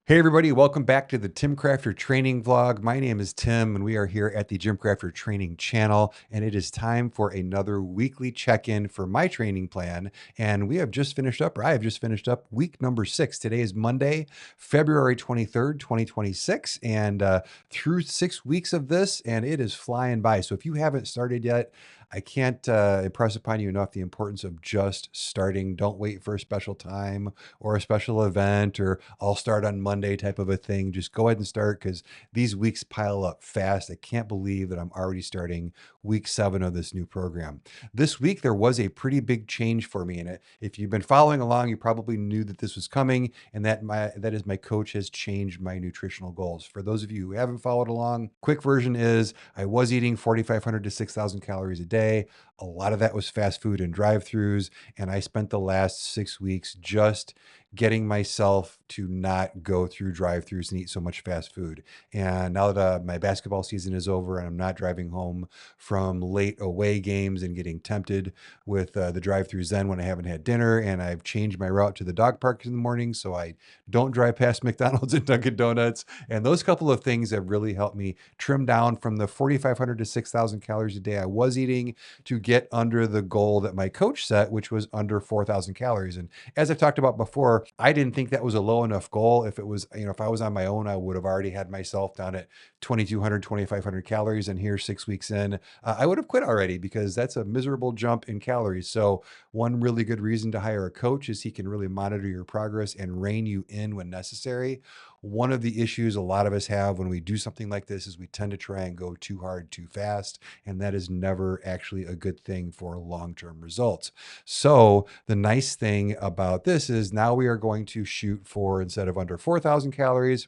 Hey everybody, welcome back to the TimCrafter training vlog. My name is Tim and we are here at the GymCrafter training channel, and it is time for another weekly check-in for my training plan. And we have just finished up, or I have just finished up week number 6. Today is Monday, February 23rd, 2026, and through 6 weeks of this, and it is flying by. So if you haven't started yet, I can't impress upon you enough the importance of just starting. Don't wait for a special time or a special event or I'll start on Monday type of a thing. Just go ahead and start because these weeks pile up fast. I can't believe that I'm already starting week 7 of this new program. This week, there was a pretty big change for me in it. If you've been following along, you probably knew that this was coming, and that is my coach has changed my nutritional goals. For those of you who haven't followed along, quick version is I was eating 4,500 to 6,000 calories a day. A lot of that was fast food and drive-throughs, and I spent the last 6 weeks just getting myself to not go through drive-throughs and eat so much fast food. And now that my basketball season is over and I'm not driving home from late away games and getting tempted with the drive-throughs then when I haven't had dinner, and I've changed my route to the dog park in the morning so I don't drive past McDonald's and Dunkin' Donuts. And those couple of things have really helped me trim down from the 4,500 to 6,000 calories a day I was eating to get under the goal that my coach set, which was under 4,000 calories. And as I've talked about before, I didn't think that was a low enough goal. If it was, if I was on my own, I would have already had myself down at 2,200, 2,500 calories. And here, 6 weeks in, I would have quit already because that's a miserable jump in calories. So one really good reason to hire a coach is he can really monitor your progress and rein you in when necessary. One of the issues a lot of us have when we do something like this is we tend to try and go too hard, too fast, and that is never actually a good thing for long-term results. So the nice thing about this is now we are going to shoot for, instead of under 4,000 calories,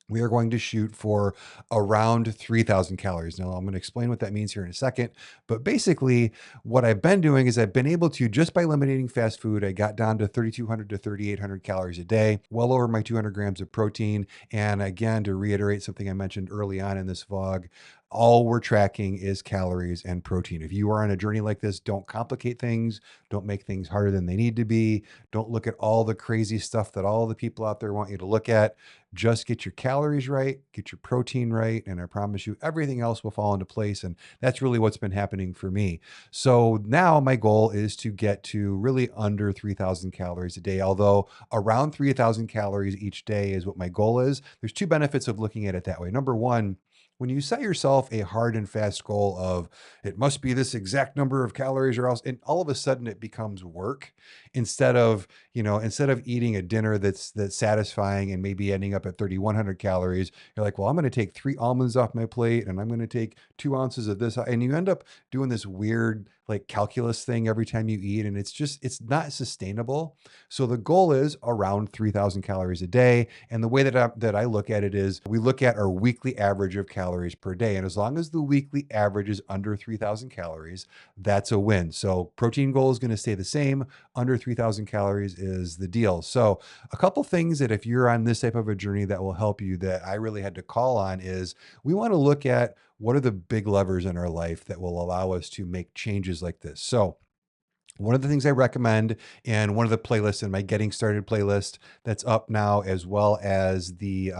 we are going to shoot for around 3,000 calories. Now, I'm going to explain what that means here in a second. But basically, what I've been doing is I've been able to, just by eliminating fast food, I got down to 3,200 to 3,800 calories a day, well over my 200 grams of protein. And again, to reiterate something I mentioned early on in this vlog, all we're tracking is calories and protein. If you are on a journey like this, don't complicate things. Don't make things harder than they need to be. Don't look at all the crazy stuff that all the people out there want you to look at. Just get your calories right, get your protein right, and I promise you everything else will fall into place. And that's really what's been happening for me. So now my goal is to get to really under 3,000 calories a day, although around 3,000 calories each day is what my goal is. There's two benefits of looking at it that way. Number one, when you set yourself a hard and fast goal of it must be this exact number of calories or else, and all of a sudden it becomes work instead of, instead of eating a dinner that's satisfying and maybe ending up at 3,100 calories, you're like, well, I'm going to take 3 almonds off my plate and I'm going to take 2 ounces of this. And you end up doing this weird like calculus thing every time you eat. And it's not sustainable. So the goal is around 3,000 calories a day. And the way that I look at it is we look at our weekly average of calories per day. And as long as the weekly average is under 3,000 calories, that's a win. So protein goal is going to stay the same. Under 3,000 calories is the deal. So a couple things that if you're on this type of a journey that will help you that I really had to call on is we want to look at what are the big levers in our life that will allow us to make changes like this. So one of the things I recommend, and one of the playlists in my Getting Started playlist that's up now, as well as the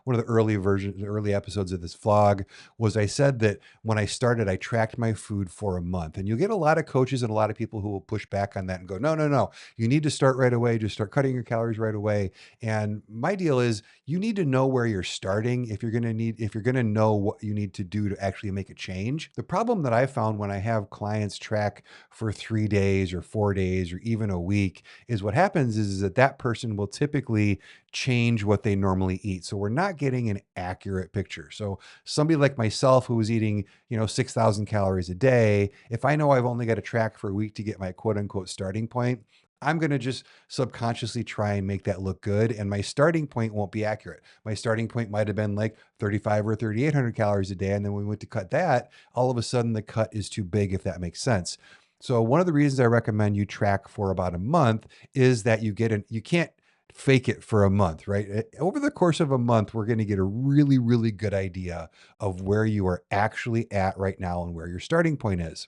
one of the early episodes of this vlog, was I said that when I started, I tracked my food for a month. And you'll get a lot of coaches and a lot of people who will push back on that and go, no, no, no, you need to start right away. Just start cutting your calories right away. And my deal is you need to know where you're starting if you're going to know what you need to do to actually make a change. The problem that I found when I have clients track for 3 days or 4 days or even a week is what happens is that person will typically change what they normally eat. So we're not getting an accurate picture. So somebody like myself who was eating, 6,000 calories a day, if I know I've only got to track for a week to get my quote unquote starting point, I'm going to just subconsciously try and make that look good. And my starting point won't be accurate. My starting point might have been like 35 or 3,800 calories a day. And then when we went to cut that, all of a sudden the cut is too big, if that makes sense. So one of the reasons I recommend you track for about a month is that you can't fake it for a month, right? Over the course of a month, we're going to get a really, really good idea of where you are actually at right now and where your starting point is.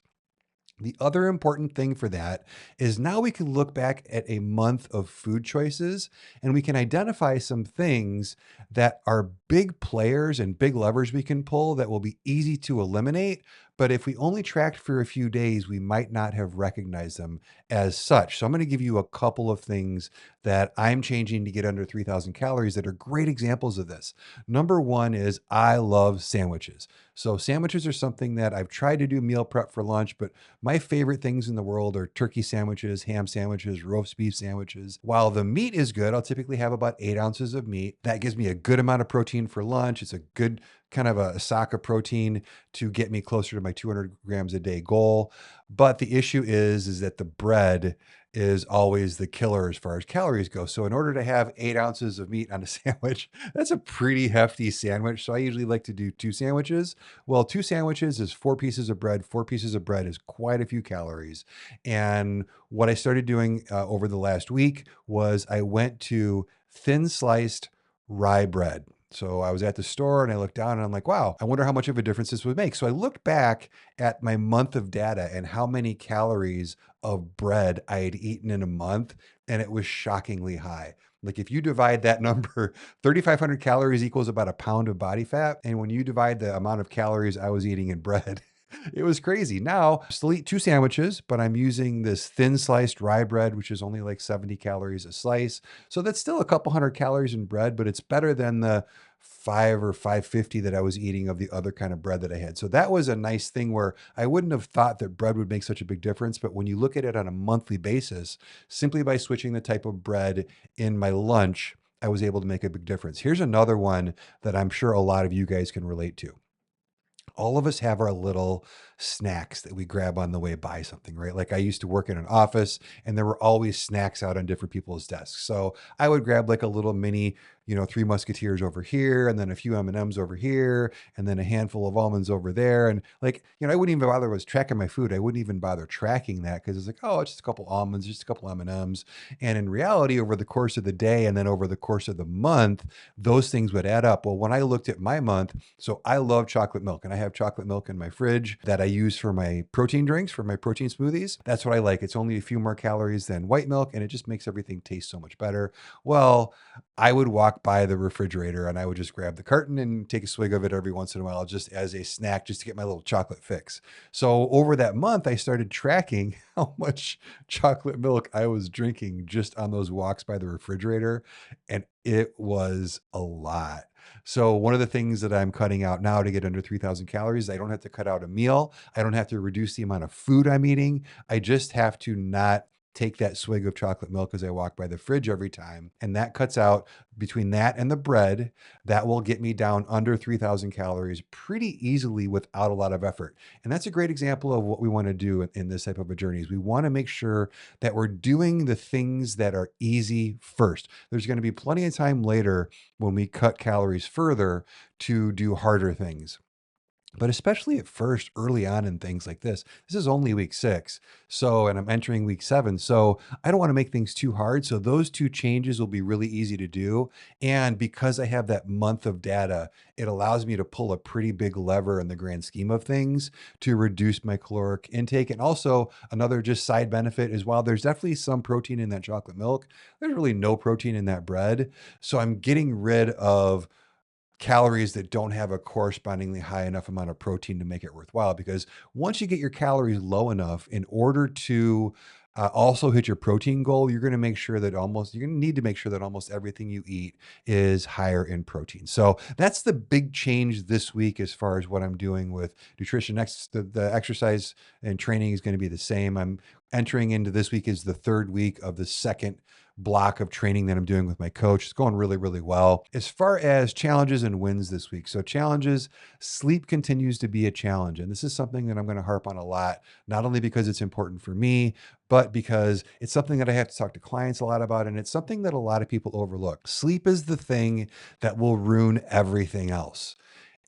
The other important thing for that is now we can look back at a month of food choices and we can identify some things that are big players and big levers we can pull that will be easy to eliminate. But if we only tracked for a few days, we might not have recognized them as such. So I'm going to give you a couple of things that I'm changing to get under 3,000 calories that are great examples of this. Number one is I love sandwiches. So sandwiches are something that I've tried to do meal prep for lunch, but my favorite things in the world are turkey sandwiches, ham sandwiches, roast beef sandwiches. While the meat is good, I'll typically have about 8 ounces of meat. That gives me a good amount of protein for lunch. It's a good kind of a sock of protein to get me closer to my 200 grams a day goal. But the issue is that the bread is always the killer as far as calories go. So in order to have 8 ounces of meat on a sandwich, that's a pretty hefty sandwich. So I usually like to do two sandwiches. Well, two sandwiches is 4 pieces of bread. 4 pieces of bread is quite a few calories. And what I started doing over the last week was I went to thin sliced rye bread. So I was at the store and I looked down and I'm like, wow, I wonder how much of a difference this would make. So I looked back at my month of data and how many calories of bread I had eaten in a month, and it was shockingly high. Like if you divide that number, 3,500 calories equals about a pound of body fat. And when you divide the amount of calories I was eating in bread, it was crazy. Now, I still eat two sandwiches, but I'm using this thin sliced rye bread, which is only like 70 calories a slice. So that's still a couple hundred calories in bread, but it's better than the 5 or 550 that I was eating of the other kind of bread that I had. So that was a nice thing where I wouldn't have thought that bread would make such a big difference. But when you look at it on a monthly basis, simply by switching the type of bread in my lunch, I was able to make a big difference. Here's another one that I'm sure a lot of you guys can relate to. All of us have our little snacks that we grab on the way by something, right? Like I used to work in an office and there were always snacks out on different people's desks. So I would grab like a little mini, Three Musketeers over here and then a few M&Ms over here and then a handful of almonds over there. And like, I wouldn't even bother was tracking my food. I wouldn't even bother tracking that because it's like, oh, it's just a couple almonds, just a couple M&Ms. And in reality, over the course of the day and then over the course of the month, those things would add up. Well, when I looked at my month, so I love chocolate milk and I have chocolate milk in my fridge that I use for my protein drinks, for my protein smoothies. That's what I like. It's only a few more calories than white milk and it just makes everything taste so much better. Well, I would walk by the refrigerator and I would just grab the carton and take a swig of it every once in a while, just as a snack, just to get my little chocolate fix. So over that month, I started tracking how much chocolate milk I was drinking just on those walks by the refrigerator. And it was a lot. So one of the things that I'm cutting out now to get under 3,000 calories, I don't have to cut out a meal. I don't have to reduce the amount of food I'm eating. I just have to not take that swig of chocolate milk as I walk by the fridge every time. And that cuts out between that and the bread. That will get me down under 3,000 calories pretty easily without a lot of effort. And that's a great example of what we want to do in this type of a journey is we want to make sure that we're doing the things that are easy first. There's going to be plenty of time later when we cut calories further to do harder things. But especially at first, early on in things like this is only week 6. So, and I'm entering week 7. So I don't want to make things too hard. So those two changes will be really easy to do. And because I have that month of data, it allows me to pull a pretty big lever in the grand scheme of things to reduce my caloric intake. And also another just side benefit is while there's definitely some protein in that chocolate milk, there's really no protein in that bread. So I'm getting rid of calories that don't have a correspondingly high enough amount of protein to make it worthwhile. Because once you get your calories low enough, in order to also hit your protein goal, you're going to need to make sure that almost everything you eat is higher in protein. So that's the big change this week as far as what I'm doing with nutrition. Next, the exercise and training is going to be the same. I'm entering into this week is the third week of the second block of training that I'm doing with my coach. It's going really, really well. As far as challenges and wins this week. So challenges, sleep continues to be a challenge. And this is something that I'm going to harp on a lot, not only because it's important for me, but because it's something that I have to talk to clients a lot about. And it's something that a lot of people overlook. Sleep is the thing that will ruin everything else.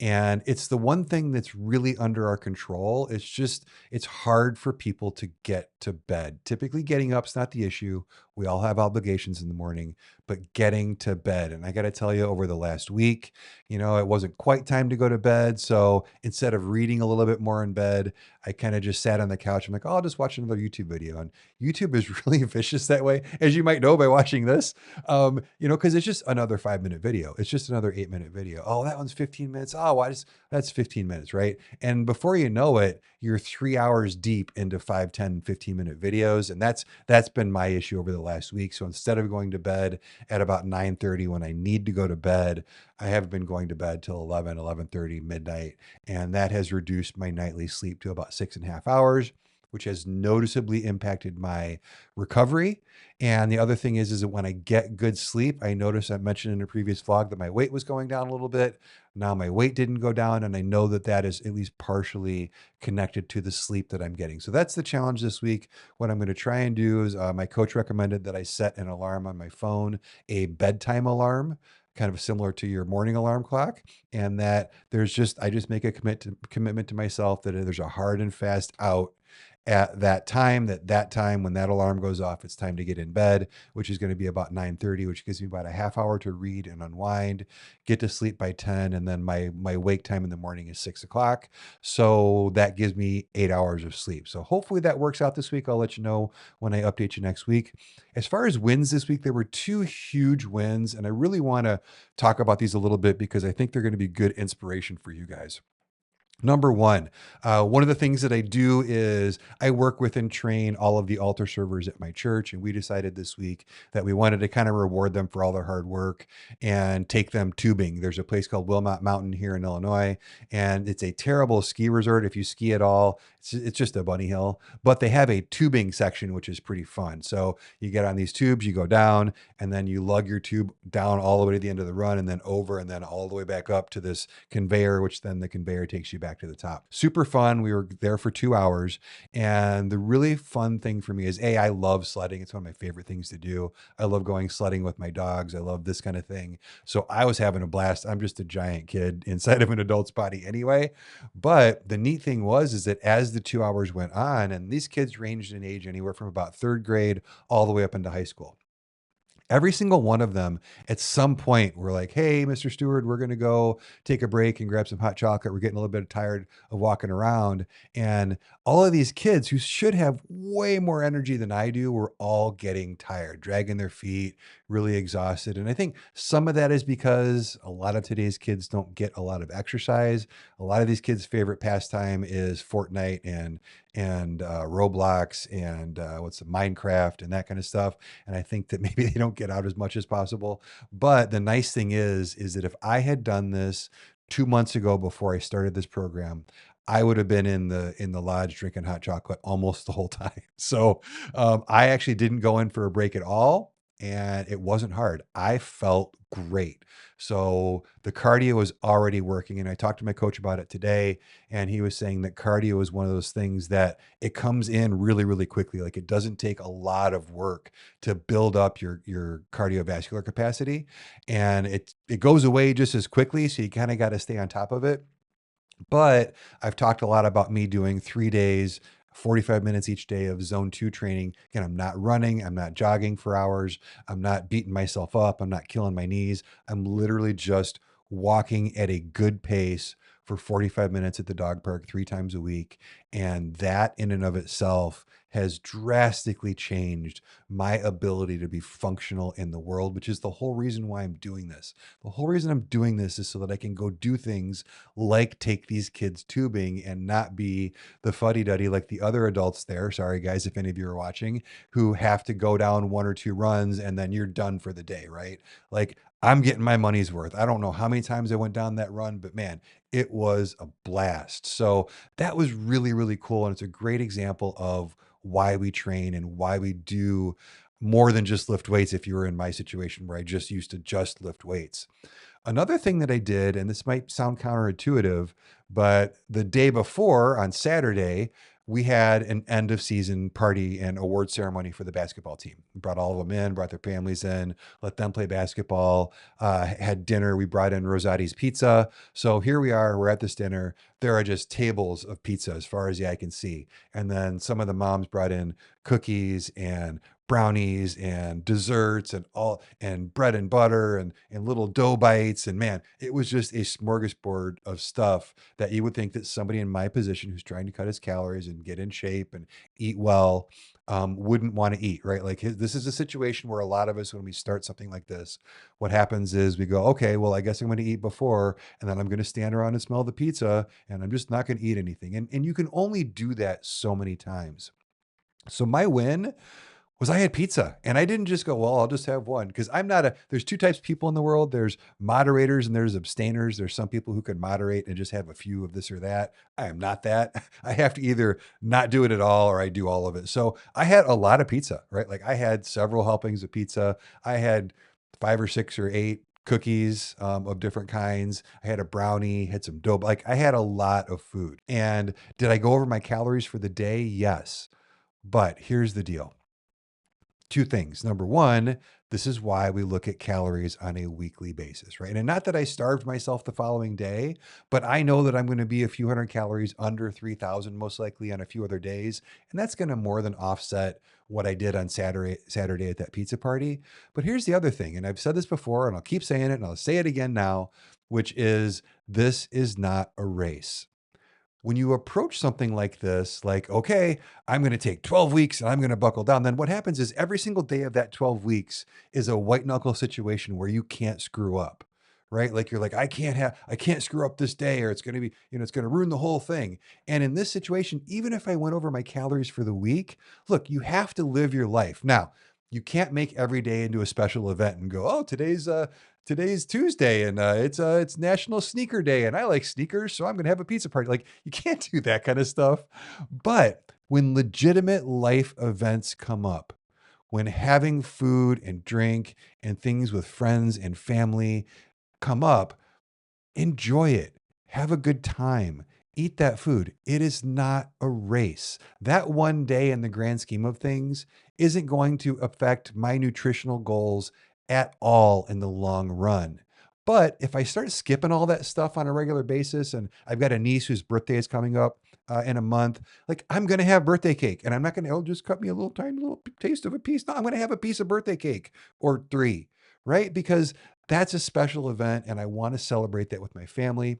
And it's the one thing that's really under our control. It's hard for people to get to bed. Typically, getting up's not the issue. We all have obligations in the morning, but getting to bed. And I got to tell you, over the last week, it wasn't quite time to go to bed. So instead of reading a little bit more in bed, I kind of just sat on the couch. I'm like, oh, I'll just watch another YouTube video. And YouTube is really vicious that way, as you might know by watching this, because it's just another 5-minute video. It's just another 8-minute video. Oh, that one's 15 minutes. Oh, that's 15 minutes, right? And before you know it, you're 3 hours deep into 5, 10, 15-minute videos. And that's been my issue over the last week. So instead of going to bed at about 9:30 when I need to go to bed, I have been going to bed till 11:30, midnight. And that has reduced my nightly sleep to about 6.5 hours, which has noticeably impacted my recovery. And the other thing is that when I get good sleep, I notice I mentioned in a previous vlog that my weight was going down a little bit. Now my weight didn't go down, and I know that that is at least partially connected to the sleep that I'm getting. So that's the challenge this week. What I'm going to try and do is my coach recommended that I set an alarm on my phone, a bedtime alarm, kind of similar to your morning alarm clock, and that I just make a commitment to myself that there's a hard and fast out at that time when that alarm goes off, it's time to get in bed, which is going to be about 9:30, which gives me about a half hour to read and unwind, get to sleep by 10. And then my wake time in the morning is 6 o'clock. So that gives me 8 hours of sleep. So hopefully that works out this week. I'll let you know when I update you next week. As far as wins this week, there were 2 huge wins, and I really want to talk about these a little bit because I think they're going to be good inspiration for you guys. Number one of the things that I do is I work with and train all of the altar servers at my church. And we decided this week that we wanted to kind of reward them for all their hard work and take them tubing. There's a place called Wilmot Mountain here in Illinois, and it's a terrible ski resort. If you ski at all, it's just a bunny hill, but they have a tubing section, which is pretty fun. So you get on these tubes, you go down, and then you lug your tube down all the way to the end of the run and then over and then all the way back up to this conveyor, which then the conveyor takes you back to the top. Super fun. We were there for 2 hours. And the really fun thing for me is I love sledding. It's one of my favorite things to do. I love going sledding with my dogs. I love this kind of thing. So I was having a blast. I'm just a giant kid inside of an adult's body anyway. But the neat thing is that as the 2 hours went on, and these kids ranged in age anywhere from about third grade all the way up into high school. Every single one of them at some point were like, hey, Mr. Stewart, we're going to go take a break and grab some hot chocolate. We're getting a little bit tired of walking around. And all of these kids who should have way more energy than I do were all getting tired, dragging their feet, really exhausted. And I think some of that is because a lot of today's kids don't get a lot of exercise. A lot of these kids' favorite pastime is Fortnite and Roblox and what's the Minecraft and that kind of stuff. And I think that maybe they don't get out as much as possible. But the nice thing is that if I had done this 2 months ago before I started this program, I would have been in the lodge drinking hot chocolate almost the whole time. So I actually didn't go in for a break at all, and it wasn't hard. I felt great. So the cardio was already working, and I talked to my coach about it today, and he was saying that cardio is one of those things that it comes in really, really quickly. Like it doesn't take a lot of work to build up your cardiovascular capacity, and it goes away just as quickly. So you kind of got to stay on top of it. But I've talked a lot about me doing 3 days, 45 minutes each day of zone 2 training. Again, I'm not running, I'm not jogging for hours, I'm not beating myself up, I'm not killing my knees. I'm literally just walking at a good pace for 45 minutes at the dog park 3 times a week. And that in and of itself has drastically changed my ability to be functional in the world, which is the whole reason why I'm doing this. The whole reason I'm doing this is so that I can go do things like take these kids tubing and not be the fuddy-duddy like the other adults there. Sorry, guys, if any of you are watching, who have to go down 1 or 2 runs and then you're done for the day, right? Like I'm getting my money's worth. I don't know how many times I went down that run, but man, it was a blast. So that was really, really cool. And it's a great example of why we train and why we do more than just lift weights. If you were in my situation where I just used to just lift weights. Another thing that I did, and this might sound counterintuitive, but the day before on Saturday, we had an end of season party and award ceremony for the basketball team. We brought all of them in, brought their families in, let them play basketball, had dinner. We brought in Rosati's Pizza. So here we are, we're at this dinner. There are just tables of pizza as far as the eye can see. And then some of the moms brought in cookies and brownies and desserts and all and bread and butter and little dough bites. And man, it was just a smorgasbord of stuff that you would think that somebody in my position who's trying to cut his calories and get in shape and eat well wouldn't want to eat, right? Like this is a situation where a lot of us, when we start something like this, what happens is we go, okay, well, I guess I'm going to eat before, and then I'm going to stand around and smell the pizza, and I'm just not going to eat anything. And you can only do that so many times. So my win was I had pizza, and I didn't just go, well, I'll just have one, because there's two types of people in the world. There's moderators and there's abstainers. There's some people who can moderate and just have a few of this or that. I am not that. I have to either not do it at all or I do all of it. So I had a lot of pizza, right? Like I had several helpings of pizza. I had 5 or 6 or 8 cookies of different kinds. I had a brownie, had some dough. Like I had a lot of food. And did I go over my calories for the day? Yes. But here's the deal. Two things. Number one, this is why we look at calories on a weekly basis, right? And not that I starved myself the following day, but I know that I'm going to be a few hundred calories under 3,000 most likely on a few other days. And that's going to more than offset what I did on Saturday at that pizza party. But here's the other thing, and I've said this before and I'll keep saying it and I'll say it again now, which is this is not a race. When you approach something like this, like, okay, I'm going to take 12 weeks and I'm going to buckle down, then what happens is every single day of that 12 weeks is a white knuckle situation where you can't screw up, right? Like you're like, I can't screw up this day, or it's going to be, it's going to ruin the whole thing. And in this situation, even if I went over my calories for the week, look, you have to live your life. Now, you can't make every day into a special event and go, oh, today's Tuesday and it's National Sneaker Day and I like sneakers, so I'm going to have a pizza party. Like you can't do that kind of stuff. But when legitimate life events come up, when having food and drink and things with friends and family come up, enjoy it. Have a good time. Eat that food. It is not a race. That one day in the grand scheme of things isn't going to affect my nutritional goals at all in the long run. But if I start skipping all that stuff on a regular basis, and I've got a niece whose birthday is coming up in a month, like I'm going to have birthday cake, and I'm not going to, oh, just cut me a little tiny little taste of a piece. No, I'm going to have a piece of birthday cake or 3, right? Because that's a special event, and I want to celebrate that with my family.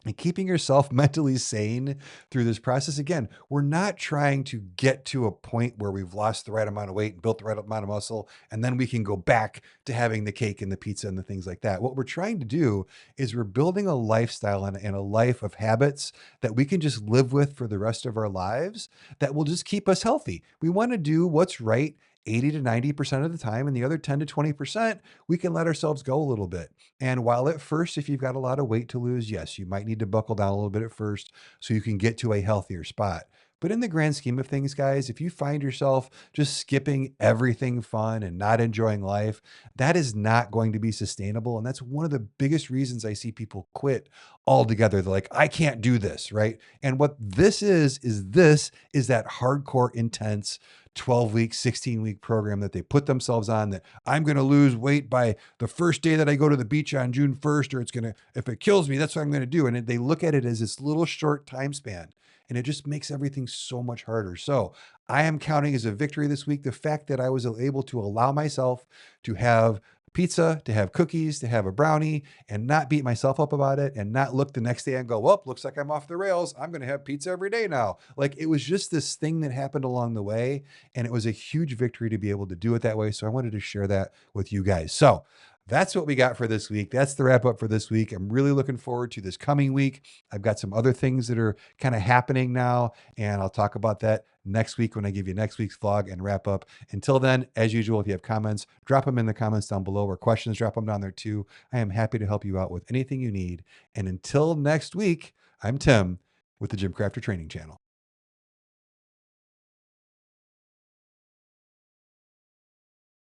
And keeping yourself mentally sane through this process. Again, we're not trying to get to a point where we've lost the right amount of weight and built the right amount of muscle, and then we can go back to having the cake and the pizza and the things like that. What we're trying to do is we're building a lifestyle and a life of habits that we can just live with for the rest of our lives that will just keep us healthy. We want to do what's right 80 to 90% of the time, and the other 10 to 20%, we can let ourselves go a little bit. And while at first, if you've got a lot of weight to lose, yes, you might need to buckle down a little bit at first so you can get to a healthier spot. But in the grand scheme of things, guys, if you find yourself just skipping everything fun and not enjoying life, that is not going to be sustainable. And that's one of the biggest reasons I see people quit altogether. They're like, I can't do this, right? And what this is that hardcore, intense 12-week, 16-week program that they put themselves on, that I'm going to lose weight by the first day that I go to the beach on June 1st, or if it kills me, that's what I'm going to do. And they look at it as this little short time span, and it just makes everything so much harder. So I am counting as a victory this week the fact that I was able to allow myself to have pizza, to have cookies, to have a brownie, and not beat myself up about it, and not look the next day and go, well, looks like I'm off the rails. I'm going to have pizza every day now. Like it was just this thing that happened along the way, and it was a huge victory to be able to do it that way. So I wanted to share that with you guys. So that's what we got for this week. That's the wrap up for this week. I'm really looking forward to this coming week. I've got some other things that are kind of happening now, and I'll talk about that next week when I give you next week's vlog and wrap up. Until then, as usual, if you have comments, drop them in the comments down below, or questions, drop them down there too. I am happy to help you out with anything you need. And until next week, I'm Tim with the GymCrafter Training Channel.